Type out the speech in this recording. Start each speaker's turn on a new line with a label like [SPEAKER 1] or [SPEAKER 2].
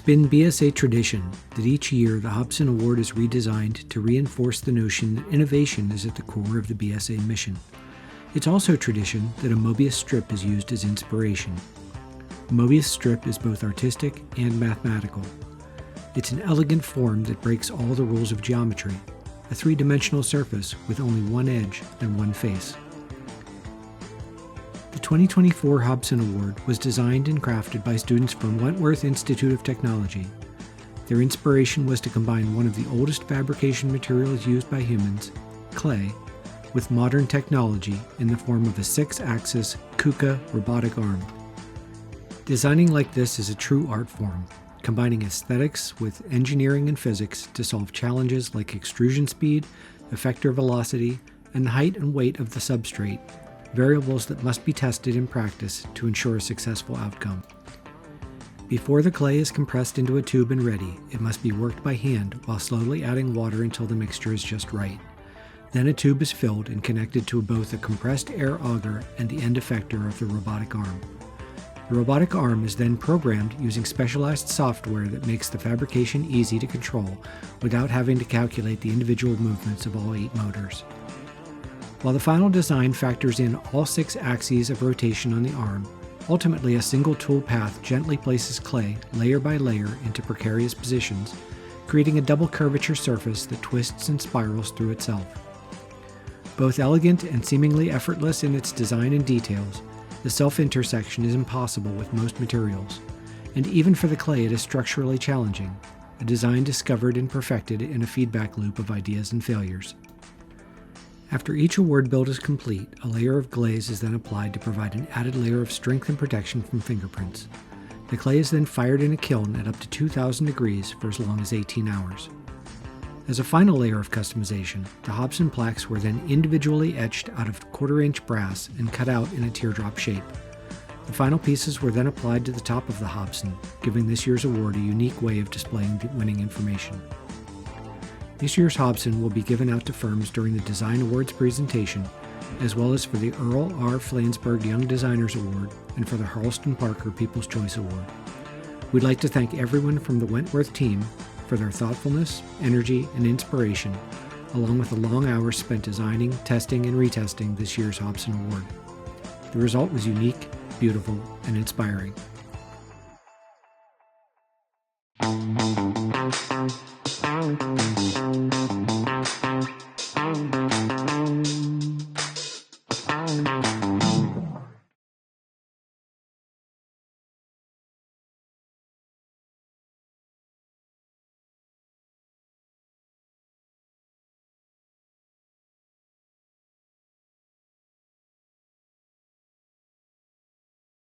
[SPEAKER 1] been BSA tradition that each year the Hobson Award is redesigned to reinforce the notion that innovation is at the core of the BSA mission. It's also tradition that a Mobius strip is used as inspiration. A Mobius strip is both artistic and mathematical. It's an elegant form that breaks all the rules of geometry, a three-dimensional surface with only one edge and one face. The 2024 Hobson Award was designed and crafted by students from Wentworth Institute of Technology. Their inspiration was to combine one of the oldest fabrication materials used by humans, clay, with modern technology in the form of a 6-axis Kuka Robotic arm. Designing like this is a true art form, combining aesthetics with engineering and physics to solve challenges like extrusion speed, effector velocity, and the height and weight of the substrate, variables that must be tested in practice to ensure a successful outcome. Before the clay is compressed into a tube and ready, it must be worked by hand while slowly adding water until the mixture is just right. Then a tube is filled and connected to both a compressed air auger and the end effector of the robotic arm. The robotic arm is then programmed using specialized software that makes the fabrication easy to control without having to calculate the individual movements of all 8 motors. While the final design factors in all 6 axes of rotation on the arm, ultimately a single tool path gently places clay layer by layer into precarious positions, creating a double curvature surface that twists and spirals through itself. Both elegant and seemingly effortless in its design and details, the self-intersection is impossible with most materials, and even for the clay it is structurally challenging, a design discovered and perfected in a feedback loop of ideas and failures. After each award build is complete, a layer of glaze is then applied to provide an added layer of strength and protection from fingerprints. The clay is then fired in a kiln at up to 2,000 degrees for as long as 18 hours. As a final layer of customization, the Hobson plaques were then individually etched out of 1/4-inch brass and cut out in a teardrop shape. The final pieces were then applied to the top of the Hobson, giving this year's award a unique way of displaying the winning information. This year's Hobson will be given out to firms during the Design Awards presentation, as well as for the Earl R. Flansburgh Young Designers Award and for the Harleston Parker People's Choice Award. We'd like to thank everyone from the Wentworth team for their thoughtfulness, energy, and inspiration, along with the long hours spent designing, testing, and retesting this year's Hobson Award. The result was unique, beautiful, and inspiring.